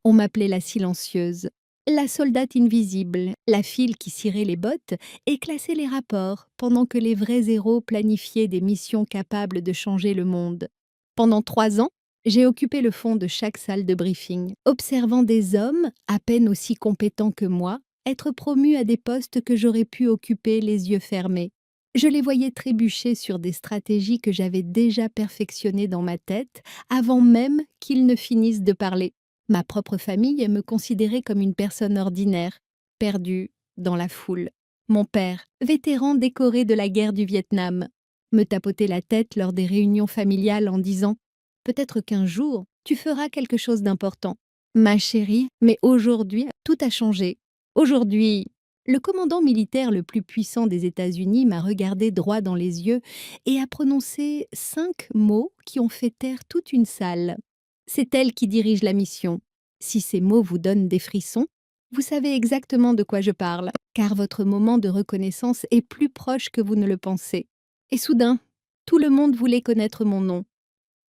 On m'appelait la silencieuse, la soldate invisible, la file qui cirait les bottes et classait les rapports pendant que les vrais héros planifiaient des missions capables de changer le monde. Pendant 3 ans, j'ai occupé le fond de chaque salle de briefing, observant des hommes, à peine aussi compétents que moi, être promus à des postes que j'aurais pu occuper les yeux fermés. Je les voyais trébucher sur des stratégies que j'avais déjà perfectionnées dans ma tête avant même qu'ils ne finissent de parler. Ma propre famille me considérait comme une personne ordinaire, perdue dans la foule. Mon père, vétéran décoré de la guerre du Vietnam, me tapotait la tête lors des réunions familiales en disant « Peut-être qu'un jour, tu feras quelque chose d'important. » Ma chérie, mais aujourd'hui, tout a changé. Aujourd'hui, le commandant militaire le plus puissant des États-Unis m'a regardé droit dans les yeux et a prononcé 5 mots qui ont fait taire toute une salle. C'est elle qui dirige la mission. Si ces mots vous donnent des frissons, vous savez exactement de quoi je parle, car votre moment de reconnaissance est plus proche que vous ne le pensez. Et soudain, tout le monde voulait connaître mon nom.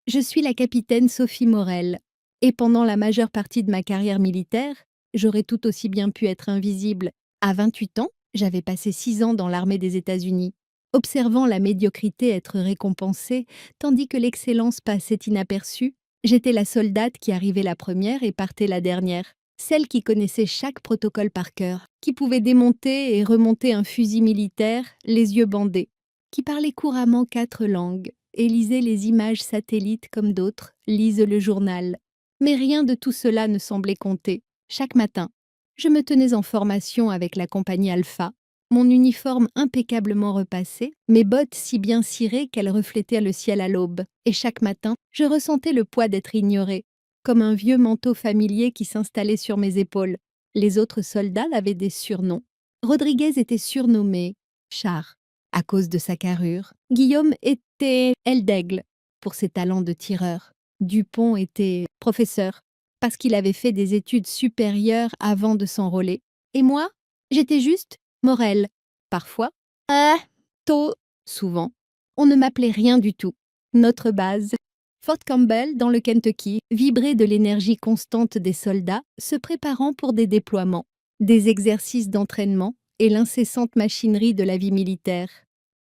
Je suis la capitaine Sophie Morel, et pendant la majeure partie de ma carrière militaire, j'aurais tout aussi bien pu être invisible. À 28 ans, j'avais passé 6 ans dans l'armée des États-Unis, observant la médiocrité être récompensée, tandis que l'excellence passait inaperçue. J'étais la soldate qui arrivait la première et partait la dernière, celle qui connaissait chaque protocole par cœur, qui pouvait démonter et remonter un fusil militaire, les yeux bandés, qui parlait couramment 4 langues et lisait les images satellites comme d'autres lisent le journal. Mais rien de tout cela ne semblait compter. Chaque matin, je me tenais en formation avec la compagnie Alpha, mon uniforme impeccablement repassé, mes bottes si bien cirées qu'elles reflétaient le ciel à l'aube. Et chaque matin, je ressentais le poids d'être ignorée, comme un vieux manteau familier qui s'installait sur mes épaules. Les autres soldats avaient des surnoms. Rodriguez était surnommé Char à cause de sa carrure. Guillaume était aile d'aigle pour ses talents de tireur. Dupont était professeur parce qu'il avait fait des études supérieures avant de s'enrôler. Et moi, j'étais juste Morel. Parfois, tôt, souvent, on ne m'appelait rien du tout. Notre base, Fort Campbell dans le Kentucky, vibrait de l'énergie constante des soldats se préparant pour des déploiements, des exercices d'entraînement et l'incessante machinerie de la vie militaire.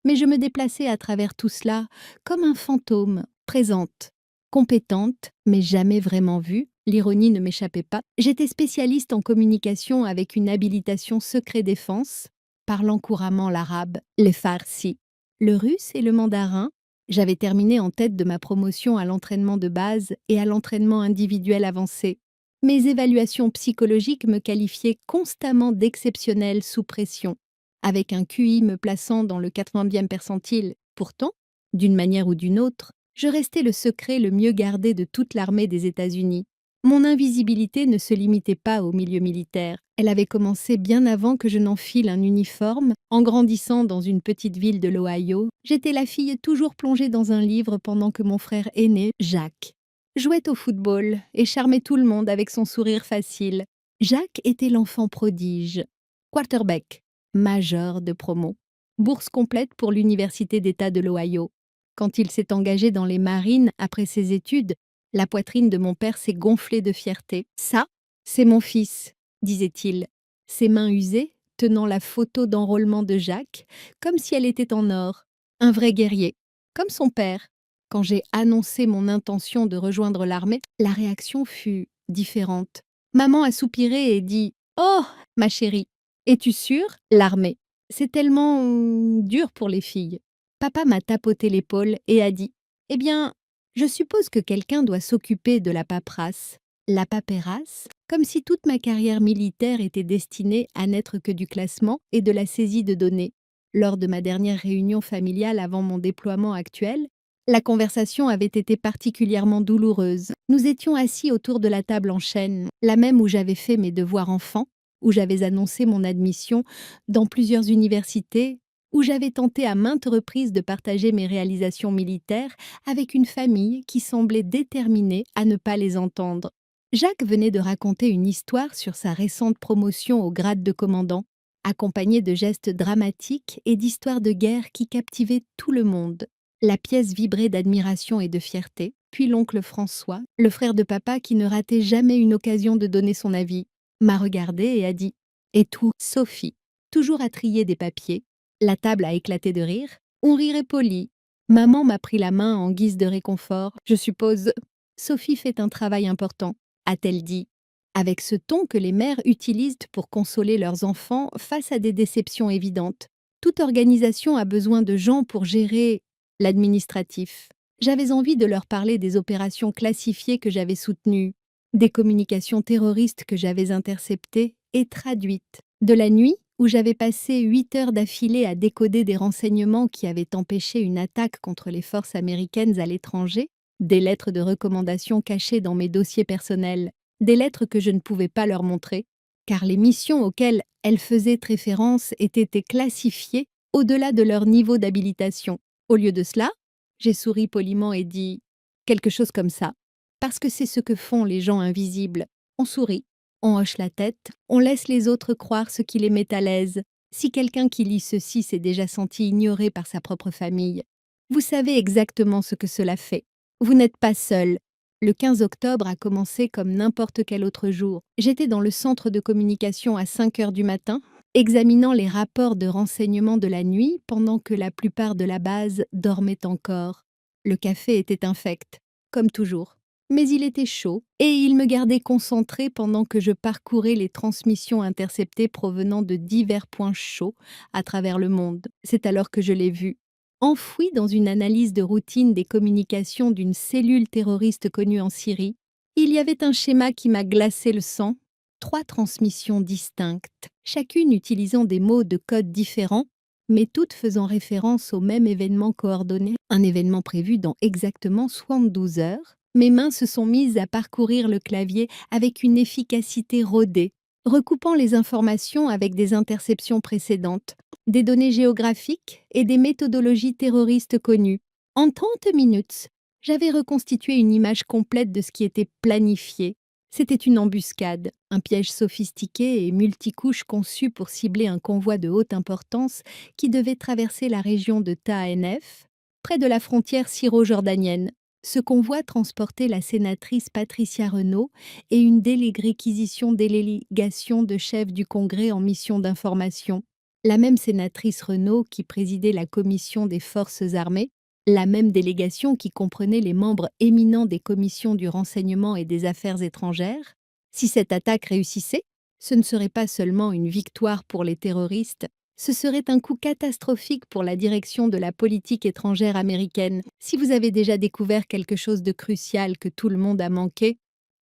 Mais je me déplaçais à travers tout cela comme un fantôme, présente, compétente, mais jamais vraiment vue. L'ironie ne m'échappait pas. J'étais spécialiste en communication avec une habilitation secret défense, parlant couramment l'arabe, le farsi, le russe et le mandarin. J'avais terminé en tête de ma promotion à l'entraînement de base et à l'entraînement individuel avancé. Mes évaluations psychologiques me qualifiaient constamment d'exceptionnelle sous pression, avec un QI me plaçant dans le 80e percentile. Pourtant, d'une manière ou d'une autre, je restais le secret le mieux gardé de toute l'armée des États-Unis. Mon invisibilité ne se limitait pas au milieu militaire. Elle avait commencé bien avant que je n'enfile un uniforme. En grandissant dans une petite ville de l'Ohio, j'étais la fille toujours plongée dans un livre pendant que mon frère aîné, Jacques, jouait au football et charmait tout le monde avec son sourire facile. Jacques était l'enfant prodige, quarterback, major de promo, bourse complète pour l'Université d'État de l'Ohio. Quand il s'est engagé dans les marines après ses études, la poitrine de mon père s'est gonflée de fierté. « Ça, c'est mon fils », disait-il, ses mains usées tenant la photo d'enrôlement de Jacques, comme si elle était en or. Un vrai guerrier, comme son père. Quand j'ai annoncé mon intention de rejoindre l'armée, la réaction fut différente. Maman a soupiré et dit « Oh, ma chérie, es-tu sûre? L'armée, c'est tellement dur pour les filles. » Papa m'a tapoté l'épaule et a dit « Eh bien, je suppose que quelqu'un doit s'occuper de la paperasse. » La paperasse, comme si toute ma carrière militaire était destinée à n'être que du classement et de la saisie de données. Lors de ma dernière réunion familiale avant mon déploiement actuel, la conversation avait été particulièrement douloureuse. Nous étions assis autour de la table en chêne, la même où j'avais fait mes devoirs enfants, où j'avais annoncé mon admission dans plusieurs universités, où j'avais tenté à maintes reprises de partager mes réalisations militaires avec une famille qui semblait déterminée à ne pas les entendre. Jacques venait de raconter une histoire sur sa récente promotion au grade de commandant, accompagnée de gestes dramatiques et d'histoires de guerre qui captivaient tout le monde. La pièce vibrait d'admiration et de fierté. Puis l'oncle François, le frère de papa qui ne ratait jamais une occasion de donner son avis, m'a regardé et a dit: Et tout, Sophie, toujours à trier des papiers. La table a éclaté de rire. On rirait poli. Maman m'a pris la main en guise de réconfort. Je suppose, Sophie fait un travail important, a-t-elle dit, avec ce ton que les mères utilisent pour consoler leurs enfants face à des déceptions évidentes. Toute organisation a besoin de gens pour gérer l'administratif. J'avais envie de leur parler des opérations classifiées que j'avais soutenues, des communications terroristes que j'avais interceptées et traduites, de la nuit où j'avais passé 8 heures d'affilée à décoder des renseignements qui avaient empêché une attaque contre les forces américaines à l'étranger, des lettres de recommandation cachées dans mes dossiers personnels, des lettres que je ne pouvais pas leur montrer, car les missions auxquelles elles faisaient référence étaient classifiées au-delà de leur niveau d'habilitation. Au lieu de cela, j'ai souri poliment et dit quelque chose comme ça, parce que c'est ce que font les gens invisibles. On sourit, on hoche la tête, on laisse les autres croire ce qui les met à l'aise. Si quelqu'un qui lit ceci s'est déjà senti ignoré par sa propre famille, vous savez exactement ce que cela fait. Vous n'êtes pas seul. Le 15 octobre a commencé comme n'importe quel autre jour. J'étais dans le centre de communication à 5 heures du matin, examinant les rapports de renseignement de la nuit pendant que la plupart de la base dormait encore. Le café était infect, comme toujours. Mais il était chaud et il me gardait concentré pendant que je parcourais les transmissions interceptées provenant de divers points chauds à travers le monde. C'est alors que je l'ai vu. Enfoui dans une analyse de routine des communications d'une cellule terroriste connue en Syrie, il y avait un schéma qui m'a glacé le sang. 3 transmissions distinctes, chacune utilisant des mots de code différents, mais toutes faisant référence au même événement coordonné, un événement prévu dans exactement 72 heures. Mes mains se sont mises à parcourir le clavier avec une efficacité rodée, recoupant les informations avec des interceptions précédentes, des données géographiques et des méthodologies terroristes connues. En 30 minutes, j'avais reconstitué une image complète de ce qui était planifié. C'était une embuscade, un piège sophistiqué et multicouche conçu pour cibler un convoi de haute importance qui devait traverser la région de Taanef, près de la frontière syro-jordanienne. Ce convoi transportait la sénatrice Patricia Renaud et une réquisition délégation de chefs du Congrès en mission d'information. La même sénatrice Renaud qui présidait la commission des forces armées, la même délégation qui comprenait les membres éminents des commissions du renseignement et des affaires étrangères. Si cette attaque réussissait, ce ne serait pas seulement une victoire pour les terroristes, ce serait un coup catastrophique pour la direction de la politique étrangère américaine. Si vous avez déjà découvert quelque chose de crucial que tout le monde a manqué,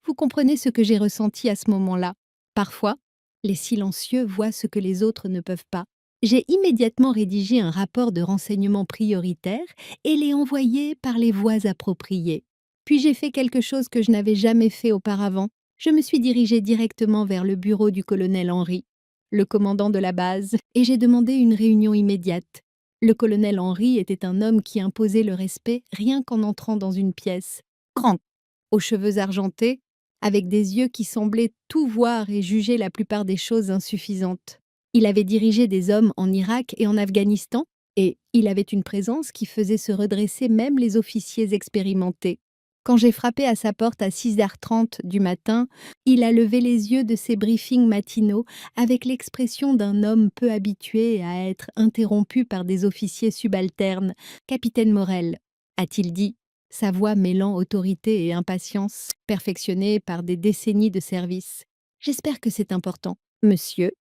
vous comprenez ce que j'ai ressenti à ce moment-là. Parfois, les silencieux voient ce que les autres ne peuvent pas. J'ai immédiatement rédigé un rapport de renseignement prioritaire et l'ai envoyé par les voies appropriées. Puis j'ai fait quelque chose que je n'avais jamais fait auparavant. Je me suis dirigée directement vers le bureau du colonel Henry, le commandant de la base, et j'ai demandé une réunion immédiate. Le colonel Henry était un homme qui imposait le respect rien qu'en entrant dans une pièce. Grand, aux cheveux argentés, avec des yeux qui semblaient tout voir et juger la plupart des choses insuffisantes. Il avait dirigé des hommes en Irak et en Afghanistan, et il avait une présence qui faisait se redresser même les officiers expérimentés. Quand j'ai frappé à sa porte à 6h30 du matin, il a levé les yeux de ses briefings matinaux avec l'expression d'un homme peu habitué à être interrompu par des officiers subalternes. « Capitaine Morel », a-t-il dit, sa voix mêlant autorité et impatience, perfectionnée par des décennies de service. « J'espère que c'est important. » « Monsieur »,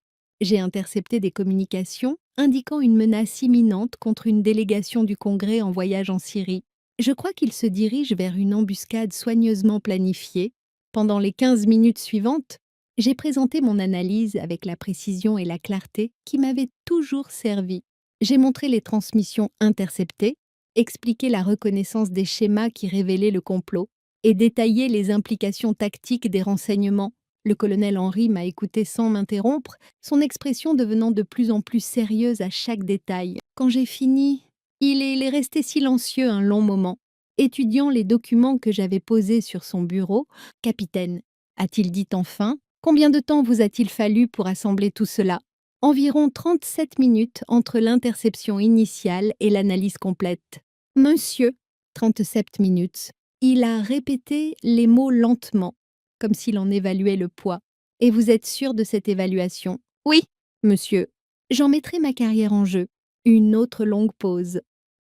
j'ai intercepté des communications indiquant une menace imminente contre une délégation du Congrès en voyage en Syrie. Je crois qu'il se dirige vers une embuscade soigneusement planifiée. Pendant les 15 minutes suivantes, j'ai présenté mon analyse avec la précision et la clarté qui m'avaient toujours servi. J'ai montré les transmissions interceptées, expliqué la reconnaissance des schémas qui révélaient le complot et détaillé les implications tactiques des renseignements. Le colonel Henry m'a écouté sans m'interrompre, son expression devenant de plus en plus sérieuse à chaque détail. Quand j'ai fini, il est resté silencieux un long moment, étudiant les documents que j'avais posés sur son bureau. « Capitaine », a-t-il dit enfin, « combien de temps vous a-t-il fallu pour assembler tout cela ?» Environ 37 minutes entre l'interception initiale et l'analyse complète. « Monsieur, 37 minutes. Il a répété les mots lentement, comme s'il en évaluait le poids. Et vous êtes sûr de cette évaluation? Oui, monsieur. J'en mettrai ma carrière en jeu. Une autre longue pause.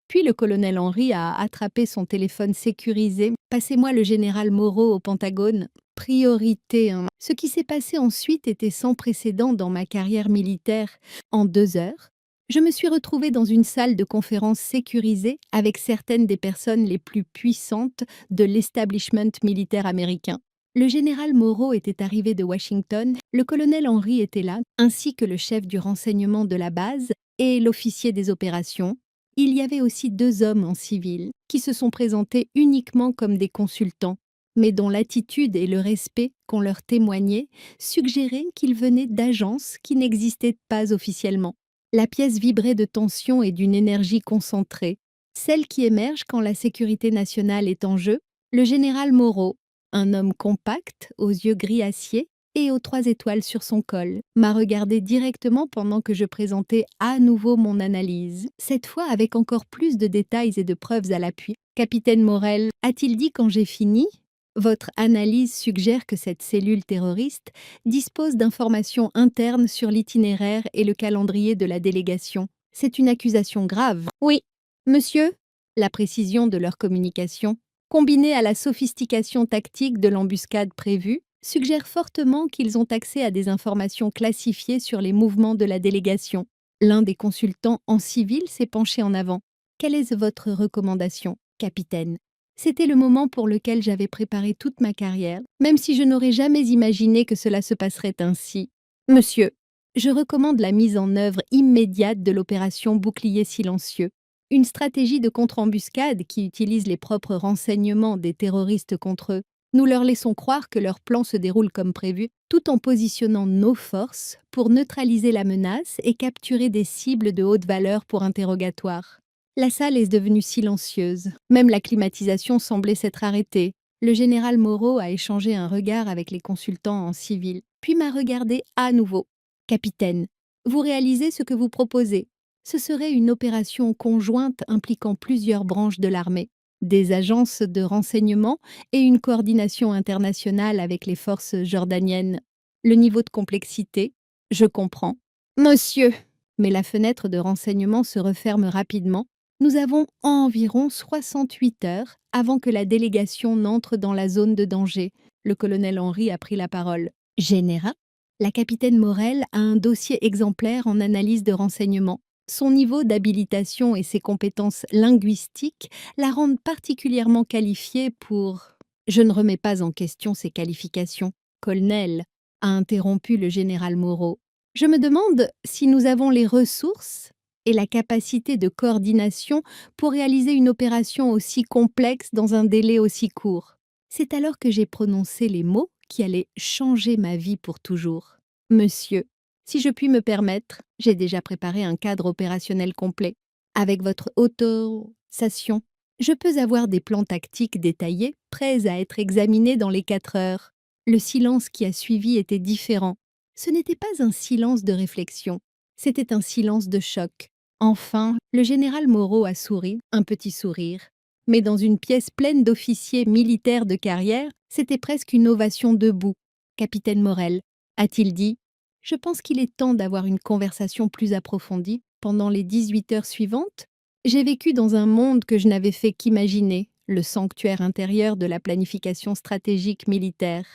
Puis le colonel Henry a attrapé son téléphone sécurisé. Passez-moi le général Moreau au Pentagone. Priorité 1. Ce qui s'est passé ensuite était sans précédent dans ma carrière militaire. En 2 heures, je me suis retrouvée dans une salle de conférence sécurisée avec certaines des personnes les plus puissantes de l'establishment militaire américain. Le général Moreau était arrivé de Washington, le colonel Henry était là, ainsi que le chef du renseignement de la base et l'officier des opérations. Il y avait aussi 2 hommes en civil, qui se sont présentés uniquement comme des consultants, mais dont l'attitude et le respect qu'on leur témoignait suggéraient qu'ils venaient d'agences qui n'existaient pas officiellement. La pièce vibrait de tension et d'une énergie concentrée, celle qui émerge quand la sécurité nationale est en jeu. Le général Moreau, un homme compact, aux yeux gris acier et aux 3 étoiles sur son col, m'a regardé directement pendant que je présentais à nouveau mon analyse, cette fois avec encore plus de détails et de preuves à l'appui. Capitaine Morel, a-t-il dit quand j'ai fini? Votre analyse suggère que cette cellule terroriste dispose d'informations internes sur l'itinéraire et le calendrier de la délégation. C'est une accusation grave. Oui. Monsieur, la précision de leur communication, combinée à la sophistication tactique de l'embuscade prévue, suggère fortement qu'ils ont accès à des informations classifiées sur les mouvements de la délégation. L'un des consultants en civil s'est penché en avant. Quelle est votre recommandation, capitaine? C'était le moment pour lequel j'avais préparé toute ma carrière, même si je n'aurais jamais imaginé que cela se passerait ainsi. Monsieur, je recommande la mise en œuvre immédiate de l'opération Bouclier silencieux, une stratégie de contre-embuscade qui utilise les propres renseignements des terroristes contre eux. Nous leur laissons croire que leur plan se déroule comme prévu, tout en positionnant nos forces pour neutraliser la menace et capturer des cibles de haute valeur pour interrogatoire. La salle est devenue silencieuse. Même la climatisation semblait s'être arrêtée. Le général Moreau a échangé un regard avec les consultants en civil, puis m'a regardé à nouveau. Capitaine, vous réalisez ce que vous proposez. Ce serait une opération conjointe impliquant plusieurs branches de l'armée, des agences de renseignement et une coordination internationale avec les forces jordaniennes. Le niveau de complexité, je comprends. Monsieur, mais la fenêtre de renseignement se referme rapidement. Nous avons environ 68 heures avant que la délégation n'entre dans la zone de danger. Le colonel Henry a pris la parole. Général, la capitaine Morel a un dossier exemplaire en analyse de renseignement. Son niveau d'habilitation et ses compétences linguistiques la rendent particulièrement qualifiée pour... Je ne remets pas en question ses qualifications. Colonel, a interrompu le général Moreau. Je me demande si nous avons les ressources et la capacité de coordination pour réaliser une opération aussi complexe dans un délai aussi court. C'est alors que j'ai prononcé les mots qui allaient changer ma vie pour toujours. Monsieur, si je puis me permettre, j'ai déjà préparé un cadre opérationnel complet. Avec votre autorisation, je peux avoir des plans tactiques détaillés, prêts à être examinés dans les 4 heures. Le silence qui a suivi était différent. Ce n'était pas un silence de réflexion, c'était un silence de choc. Enfin, le général Moreau a souri, un petit sourire. Mais dans une pièce pleine d'officiers militaires de carrière, c'était presque une ovation debout. Capitaine Morel, a-t-il dit, je pense qu'il est temps d'avoir une conversation plus approfondie pendant les 18 heures suivantes. J'ai vécu dans un monde que je n'avais fait qu'imaginer, le sanctuaire intérieur de la planification stratégique militaire,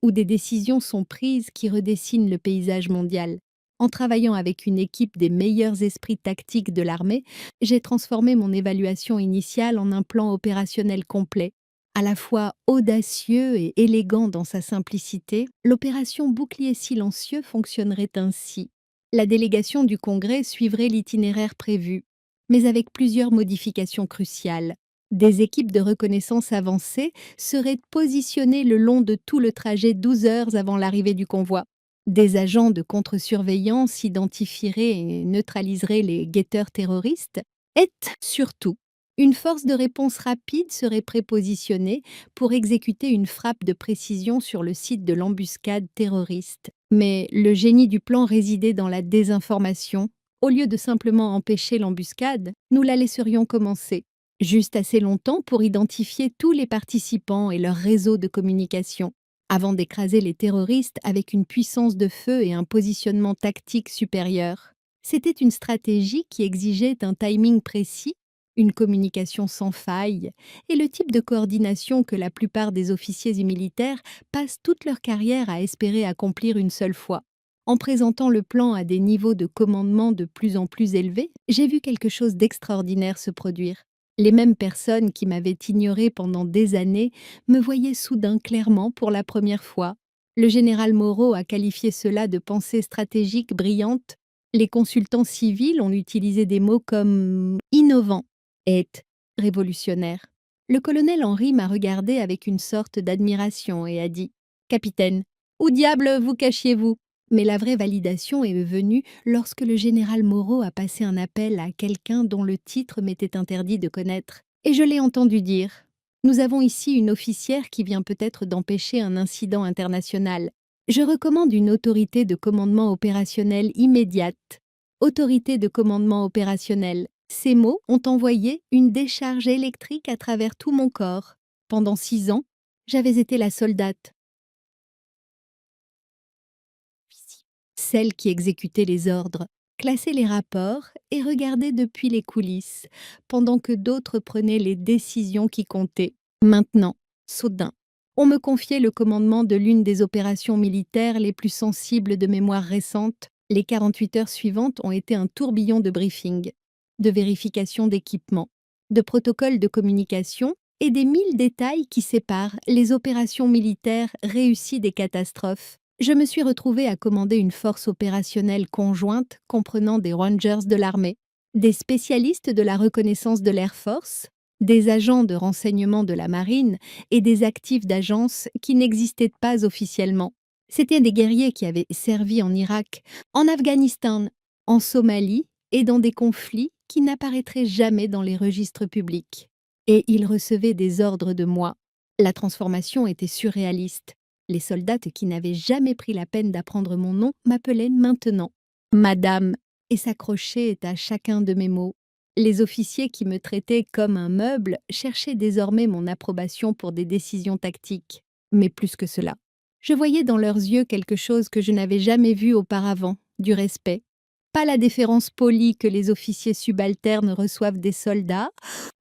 où des décisions sont prises qui redessinent le paysage mondial. En travaillant avec une équipe des meilleurs esprits tactiques de l'armée, j'ai transformé mon évaluation initiale en un plan opérationnel complet. À la fois audacieux et élégant dans sa simplicité, l'opération Bouclier silencieux fonctionnerait ainsi. La délégation du Congrès suivrait l'itinéraire prévu, mais avec plusieurs modifications cruciales. Des équipes de reconnaissance avancées seraient positionnées le long de tout le trajet 12 heures avant l'arrivée du convoi. Des agents de contre-surveillance identifieraient et neutraliseraient les guetteurs terroristes. Et surtout, une force de réponse rapide serait prépositionnée pour exécuter une frappe de précision sur le site de l'embuscade terroriste. Mais le génie du plan résidait dans la désinformation. Au lieu de simplement empêcher l'embuscade, nous la laisserions commencer. juste assez longtemps pour identifier tous les participants et leur réseau de communication, avant d'écraser les terroristes avec une puissance de feu et un positionnement tactique supérieur. C'était une stratégie qui exigeait un timing précis, une communication sans faille, et le type de coordination que la plupart des officiers et militaires passent toute leur carrière à espérer accomplir une seule fois. En présentant le plan à des niveaux de commandement de plus en plus élevés, j'ai vu quelque chose d'extraordinaire se produire. Les mêmes personnes qui m'avaient ignoré pendant des années me voyaient soudain clairement pour la première fois. Le général Moreau a qualifié cela de pensée stratégique brillante. Les consultants civils ont utilisé des mots comme innovant et révolutionnaire. Le colonel Henry m'a regardé avec une sorte d'admiration et a dit: Capitaine, où diable vous cachiez-vous? Mais la vraie validation est venue lorsque le général Moreau a passé un appel à quelqu'un dont le titre m'était interdit de connaître. Et je l'ai entendu dire: Nous avons ici une officière qui vient peut-être d'empêcher un incident international. Je recommande une autorité de commandement opérationnel immédiate. Autorité de commandement opérationnel. Ces mots ont envoyé une décharge électrique à travers tout mon corps. Pendant 6 ans, j'avais été la soldate, celle qui exécutait les ordres, classait les rapports et regardait depuis les coulisses, pendant que d'autres prenaient les décisions qui comptaient. Maintenant, soudain, on me confiait le commandement de l'une des opérations militaires les plus sensibles de mémoire récente. Les 48 heures suivantes ont été un tourbillon de briefings, de vérification d'équipement, de protocoles de communication et des 1000 détails qui séparent les opérations militaires réussies des catastrophes. Je me suis retrouvée à commander une force opérationnelle conjointe comprenant des Rangers de l'armée, des spécialistes de la reconnaissance de l'Air Force, des agents de renseignement de la marine et des actifs d'agences qui n'existaient pas officiellement. C'étaient des guerriers qui avaient servi en Irak, en Afghanistan, en Somalie et dans des conflits qui n'apparaîtraient jamais dans les registres publics. Et ils recevaient des ordres de moi. La transformation était surréaliste. Les soldates qui n'avaient jamais pris la peine d'apprendre mon nom m'appelaient maintenant Madame et s'accrochaient à chacun de mes mots. Les officiers qui me traitaient comme un meuble cherchaient désormais mon approbation pour des décisions tactiques. Mais plus que cela, je voyais dans leurs yeux quelque chose que je n'avais jamais vu auparavant, du respect. Pas la déférence polie que les officiers subalternes reçoivent des soldats,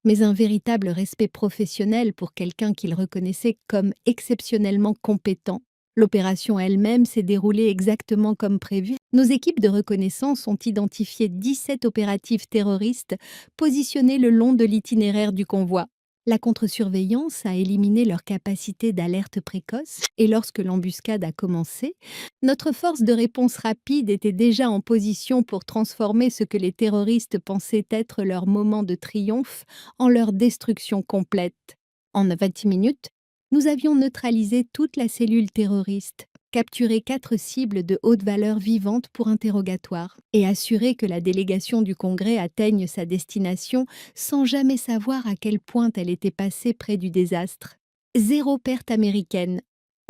mais un véritable respect professionnel pour quelqu'un qu'ils reconnaissaient comme exceptionnellement compétent. L'opération elle-même s'est déroulée exactement comme prévu. Nos équipes de reconnaissance ont identifié 17 opératifs terroristes positionnés le long de l'itinéraire du convoi. La contre-surveillance a éliminé leur capacité d'alerte précoce et lorsque l'embuscade a commencé, notre force de réponse rapide était déjà en position pour transformer ce que les terroristes pensaient être leur moment de triomphe en leur destruction complète. En 20 minutes, nous avions neutralisé toute la cellule terroriste, capturé 4 cibles de haute valeur vivantes pour interrogatoire et assuré que la délégation du Congrès atteigne sa destination sans jamais savoir à quel point elle était passée près du désastre. 0 perte américaine,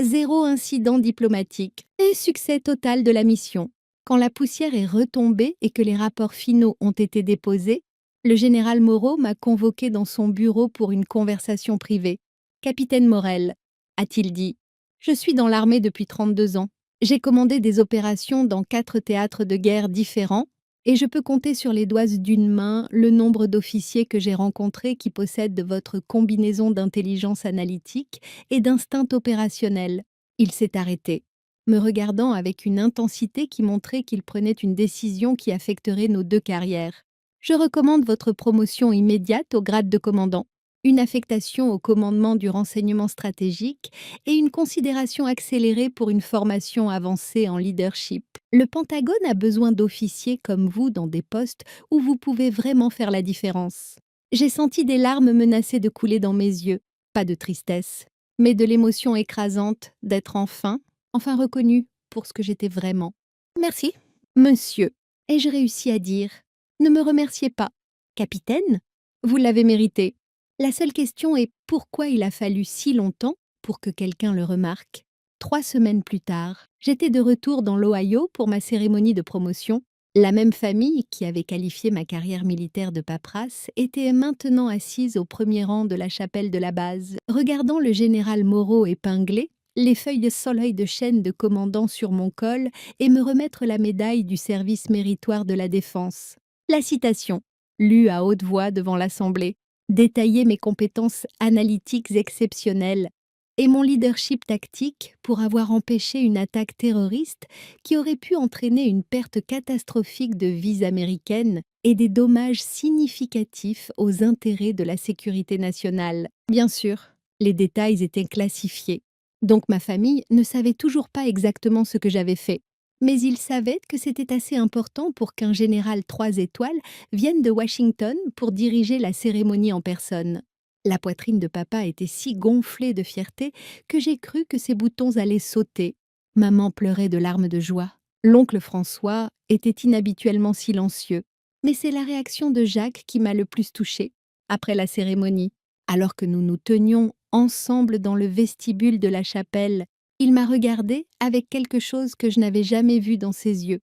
0 incident diplomatique et succès total de la mission. Quand la poussière est retombée et que les rapports finaux ont été déposés, le général Moreau m'a convoqué dans son bureau pour une conversation privée. Capitaine Morel, a-t-il dit, je suis dans l'armée depuis 32 ans. J'ai commandé des opérations dans 4 théâtres de guerre différents et je peux compter sur les doigts d'une main le nombre d'officiers que j'ai rencontrés qui possèdent votre combinaison d'intelligence analytique et d'instinct opérationnel. Il s'est arrêté, me regardant avec une intensité qui montrait qu'il prenait une décision qui affecterait nos 2 carrières. Je recommande votre promotion immédiate au grade de commandant, une affectation au commandement du renseignement stratégique et une considération accélérée pour une formation avancée en leadership. Le Pentagone a besoin d'officiers comme vous dans des postes où vous pouvez vraiment faire la différence. J'ai senti des larmes menacer de couler dans mes yeux, pas de tristesse, mais de l'émotion écrasante d'être enfin reconnue pour ce que j'étais vraiment. Merci, monsieur, ai-je réussi à dire. Ne me remerciez pas. Capitaine, vous l'avez mérité. La seule question est pourquoi il a fallu si longtemps pour que quelqu'un le remarque. 3 semaines plus tard, j'étais de retour dans l'Ohio pour ma cérémonie de promotion. La même famille qui avait qualifié ma carrière militaire de paperasse était maintenant assise au premier rang de la chapelle de la base, regardant le général Moreau épinglé, les feuilles de soleil de chaîne de commandant sur mon col et me remettre la médaille du service méritoire de la défense. La citation, lue à haute voix devant l'Assemblée, détaillait mes compétences analytiques exceptionnelles et mon leadership tactique pour avoir empêché une attaque terroriste qui aurait pu entraîner une perte catastrophique de vies américaines et des dommages significatifs aux intérêts de la sécurité nationale. Bien sûr, les détails étaient classifiés, donc ma famille ne savait toujours pas exactement ce que j'avais fait. Mais ils savaient que c'était assez important pour qu'un général 3 étoiles vienne de Washington pour diriger la cérémonie en personne. La poitrine de papa était si gonflée de fierté que j'ai cru que ses boutons allaient sauter. Maman pleurait de larmes de joie. L'oncle François était inhabituellement silencieux. Mais c'est la réaction de Jacques qui m'a le plus touchée. Après la cérémonie, alors que nous nous tenions ensemble dans le vestibule de la chapelle, il m'a regardée avec quelque chose que je n'avais jamais vu dans ses yeux.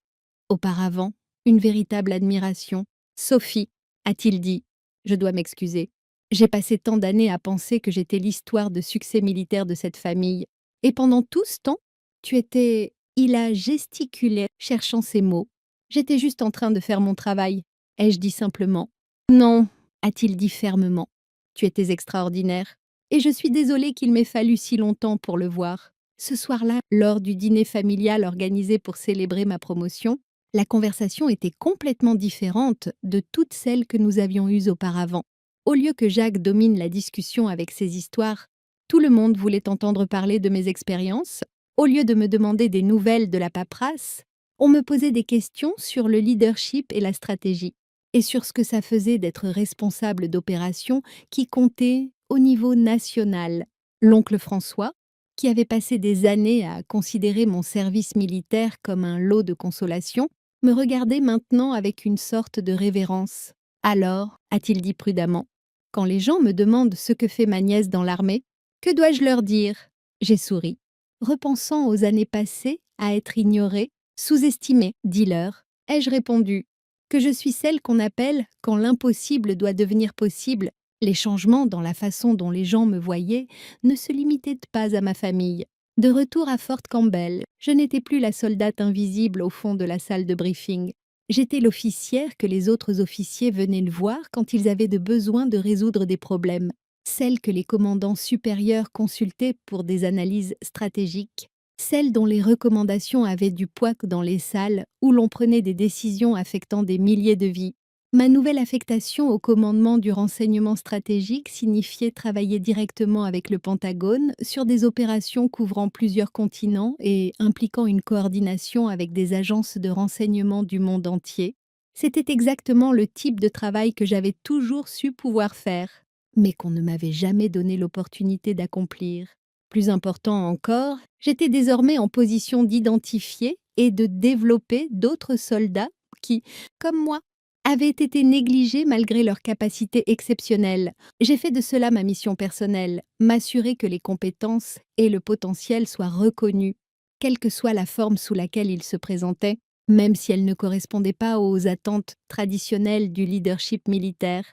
Auparavant, une véritable admiration. « Sophie », a-t-il dit, « je dois m'excuser. J'ai passé tant d'années à penser que j'étais l'histoire de succès militaire de cette famille. Et pendant tout ce temps, tu étais... » Il a gesticulé, cherchant ses mots. J'étais juste en train de faire mon travail, ai-je dit simplement. Non, a-t-il dit fermement. Tu étais extraordinaire. Et je suis désolée qu'il m'ait fallu si longtemps pour le voir. Ce soir-là, lors du dîner familial organisé pour célébrer ma promotion, la conversation était complètement différente de toutes celles que nous avions eues auparavant. Au lieu que Jacques domine la discussion avec ses histoires, tout le monde voulait entendre parler de mes expériences. Au lieu de me demander des nouvelles de la paperasse, on me posait des questions sur le leadership et la stratégie, et sur ce que ça faisait d'être responsable d'opérations qui comptaient au niveau national. L'oncle François, qui avait passé des années à considérer mon service militaire comme un lot de consolation, me regardait maintenant avec une sorte de révérence. Alors, a-t-il dit prudemment, quand les gens me demandent ce que fait ma nièce dans l'armée, que dois-je leur dire? J'ai souri. Repensant aux années passées à être ignorée, sous-estimée, dis-leur, ai-je répondu que je suis celle qu'on appelle quand l'impossible doit devenir possible. Les changements dans la façon dont les gens me voyaient ne se limitaient pas à ma famille. De retour à Fort Campbell, je n'étais plus la soldate invisible au fond de la salle de briefing. J'étais l'officière que les autres officiers venaient le voir quand ils avaient besoin de résoudre des problèmes, celle que les commandants supérieurs consultaient pour des analyses stratégiques, celle dont les recommandations avaient du poids dans les salles où l'on prenait des décisions affectant des milliers de vies. Ma nouvelle affectation au commandement du renseignement stratégique signifiait travailler directement avec le Pentagone sur des opérations couvrant plusieurs continents et impliquant une coordination avec des agences de renseignement du monde entier. C'était exactement le type de travail que j'avais toujours su pouvoir faire, mais qu'on ne m'avait jamais donné l'opportunité d'accomplir. Plus important encore, j'étais désormais en position d'identifier et de développer d'autres soldats qui, comme moi, avaient été négligés malgré leurs capacités exceptionnelles. J'ai fait de cela ma mission personnelle, m'assurer que les compétences et le potentiel soient reconnus, quelle que soit la forme sous laquelle ils se présentaient, même si elles ne correspondaient pas aux attentes traditionnelles du leadership militaire,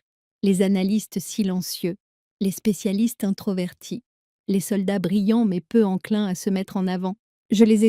les analystes silencieux, les spécialistes introvertis, les soldats brillants mais peu enclins à se mettre en avant. Je les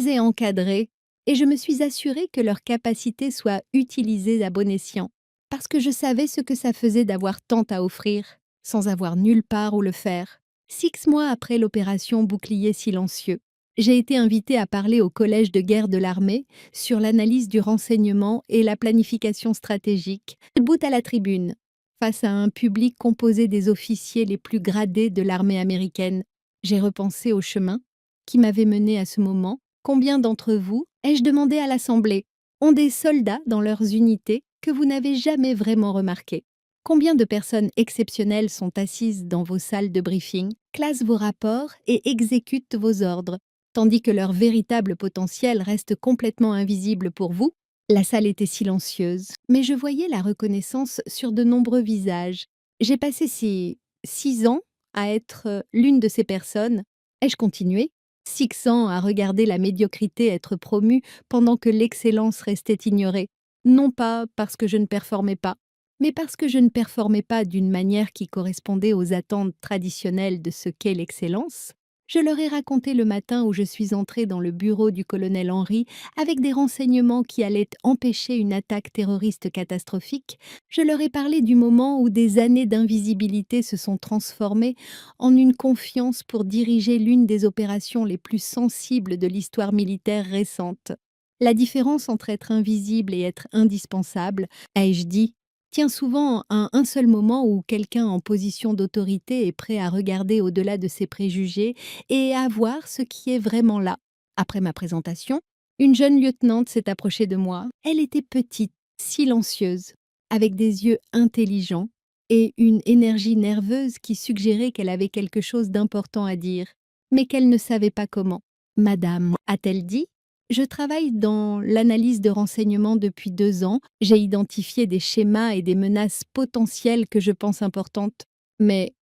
ai encadrés, et je me suis assurée que leurs capacités soient utilisées à bon escient, parce que je savais ce que ça faisait d'avoir tant à offrir, sans avoir nulle part où le faire. 6 mois après l'opération Bouclier silencieux, j'ai été invitée à parler au collège de guerre de l'armée sur l'analyse du renseignement et la planification stratégique, debout à la tribune, face à un public composé des officiers les plus gradés de l'armée américaine. J'ai repensé au chemin qui m'avait menée à ce moment. Combien d'entre vous, ai-je demandé à l'Assemblée, ont des soldats dans leurs unités que vous n'avez jamais vraiment remarqués? Combien de personnes exceptionnelles sont assises dans vos salles de briefing, classent vos rapports et exécutent vos ordres, tandis que leur véritable potentiel reste complètement invisible pour vous? La salle était silencieuse, mais je voyais la reconnaissance sur de nombreux visages. J'ai passé ces 6 ans à être l'une de ces personnes. Ai-je continué? 6 ans à regarder la médiocrité être promue pendant que l'excellence restait ignorée. Non pas parce que je ne performais pas, mais parce que je ne performais pas d'une manière qui correspondait aux attentes traditionnelles de ce qu'est l'excellence. Je leur ai raconté le matin où je suis entrée dans le bureau du colonel Henry avec des renseignements qui allaient empêcher une attaque terroriste catastrophique. Je leur ai parlé du moment où des années d'invisibilité se sont transformées en une confiance pour diriger l'une des opérations les plus sensibles de l'histoire militaire récente. La différence entre être invisible et être indispensable, ai-je dit, tient souvent à un seul moment où quelqu'un en position d'autorité est prêt à regarder au-delà de ses préjugés et à voir ce qui est vraiment là. Après ma présentation, une jeune lieutenante s'est approchée de moi. Elle était petite, silencieuse, avec des yeux intelligents et une énergie nerveuse qui suggérait qu'elle avait quelque chose d'important à dire, mais qu'elle ne savait pas comment. Madame, a-t-elle dit, je travaille dans l'analyse de renseignements depuis 2 ans. J'ai identifié des schémas et des menaces potentielles que je pense importantes. Mais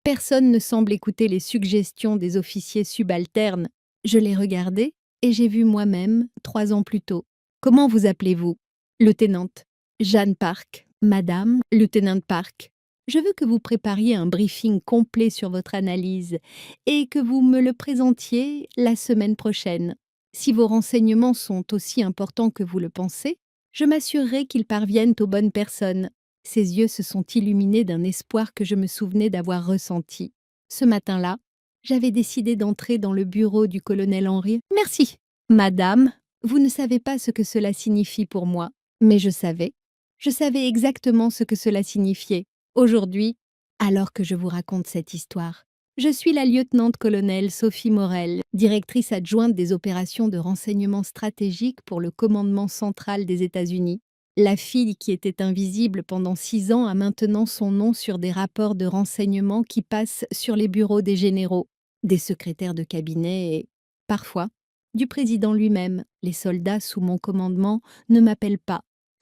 personne ne semble écouter les suggestions des officiers subalternes. Je l'ai regardé et j'ai vu moi-même 3 ans plus tôt. Comment vous appelez-vous? Lieutenante. Jeanne Park. Madame, lieutenant Park. Je veux que vous prépariez un briefing complet sur votre analyse et que vous me le présentiez la semaine prochaine. Si vos renseignements sont aussi importants que vous le pensez, je m'assurerai qu'ils parviennent aux bonnes personnes. Ses yeux se sont illuminés d'un espoir que je me souvenais d'avoir ressenti. Ce matin-là, j'avais décidé d'entrer dans le bureau du colonel Henry. Merci, madame. Vous ne savez pas ce que cela signifie pour moi, mais je savais. Je savais exactement ce que cela signifiait. Aujourd'hui, alors que je vous raconte cette histoire, je suis la lieutenant-colonel Sophie Morel, directrice adjointe des opérations de renseignement stratégique pour le commandement central des États-Unis. La fille qui était invisible pendant 6 ans a maintenant son nom sur des rapports de renseignement qui passent sur les bureaux des généraux, des secrétaires de cabinet et, parfois, du président lui-même. Les soldats sous mon commandement ne m'appellent pas.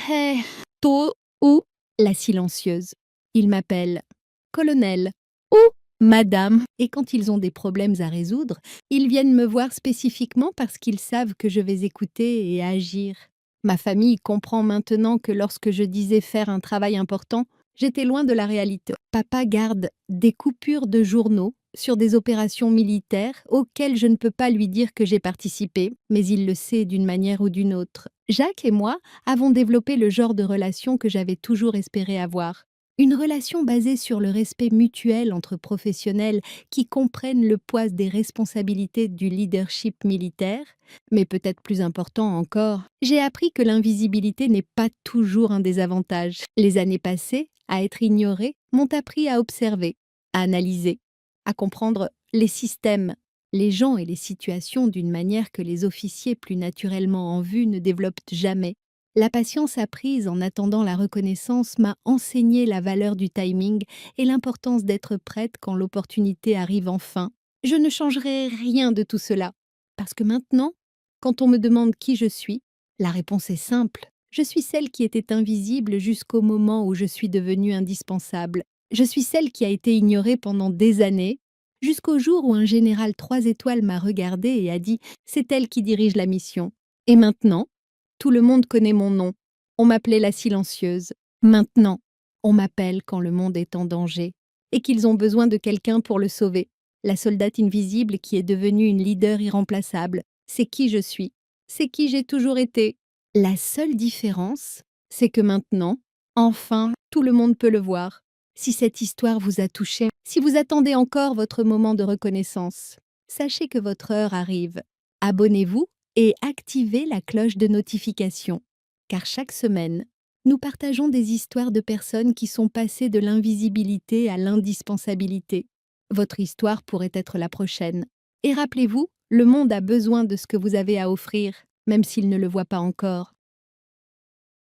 Hey, To ou la silencieuse. Ils m'appellent colonel ou madame. Et quand ils ont des problèmes à résoudre, ils viennent me voir spécifiquement parce qu'ils savent que je vais écouter et agir. Ma famille comprend maintenant que lorsque je disais faire un travail important, j'étais loin de la réalité. Papa garde des coupures de journaux sur des opérations militaires auxquelles je ne peux pas lui dire que j'ai participé, mais il le sait d'une manière ou d'une autre. Jacques et moi avons développé le genre de relation que j'avais toujours espéré avoir. Une relation basée sur le respect mutuel entre professionnels qui comprennent le poids des responsabilités du leadership militaire. Mais peut-être plus important encore, j'ai appris que l'invisibilité n'est pas toujours un désavantage. Les années passées, à être ignorées, m'ont appris à observer, à analyser, à comprendre les systèmes, les gens et les situations d'une manière que les officiers plus naturellement en vue ne développent jamais. La patience apprise en attendant la reconnaissance m'a enseigné la valeur du timing et l'importance d'être prête quand l'opportunité arrive enfin. Je ne changerai rien de tout cela, parce que maintenant, quand on me demande qui je suis, la réponse est simple. Je suis celle qui était invisible jusqu'au moment où je suis devenue indispensable. Je suis celle qui a été ignorée pendant des années, jusqu'au jour où un général 3 étoiles m'a regardée et a dit « c'est elle qui dirige la mission ». Et maintenant, tout le monde connaît mon nom. On m'appelait la silencieuse. Maintenant, on m'appelle quand le monde est en danger et qu'ils ont besoin de quelqu'un pour le sauver. La soldate invisible qui est devenue une leader irremplaçable. C'est qui je suis. C'est qui j'ai toujours été. La seule différence, c'est que maintenant, enfin, tout le monde peut le voir. Si cette histoire vous a touché, si vous attendez encore votre moment de reconnaissance, sachez que votre heure arrive. Abonnez-vous et activez la cloche de notification, car chaque semaine, nous partageons des histoires de personnes qui sont passées de l'invisibilité à l'indispensabilité. Votre histoire pourrait être la prochaine. Et rappelez-vous, le monde a besoin de ce que vous avez à offrir, même s'il ne le voit pas encore.